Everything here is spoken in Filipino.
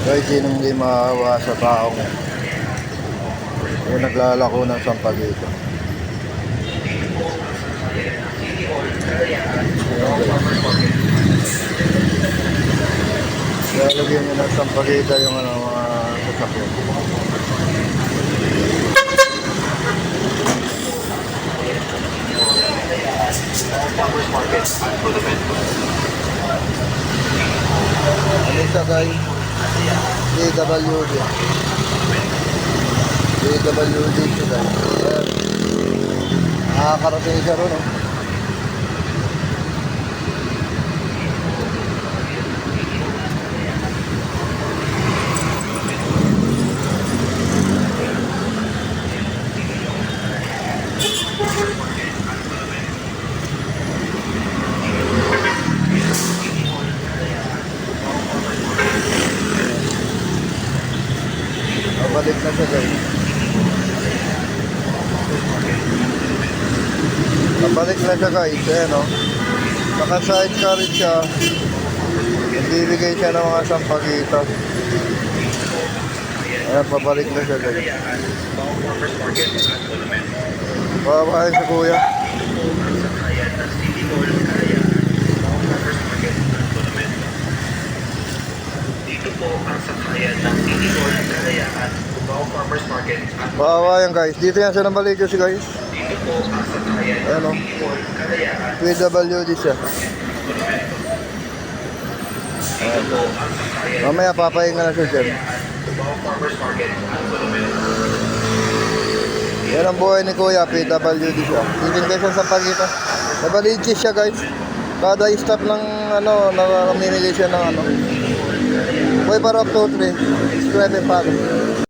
Guys, sinong hindi maawa sa taong yung naglalako ng sampagito. Lalagyan nyo ng sampagita yung mga sasakyan. Ano siya guys? DWD. DWD siya guys. Ayan. Nakakarating siya ron, oh. Balik na siya guys. Nabalik na siya guys. Ayan o. Naka side carriage siya. Nagbibigay siya ng mga sampagita. Ayan, pabalik na siya guys. Babahin si kuya. Dito po ang sakayan ng Tinidor, Kalayaan, Cubao Farmers Market at Bawa yan guys. Dito yan siya nabalik si guys. dito po ang sakayan Ayan ng o. Tinidor, Kalayaan. PWD siya. Dito po ang sakayan Mamaya papahinga na siya dyan. Cubao Farmers Market at Colomel. Yan ang buhay ni kuya. PWD siya. Bibigay siya sa pagita. Nabalichis siya guys. Kada stop ng ano, namimigay siya ng ano. Boy Barok 2-3. Subscribe and follow.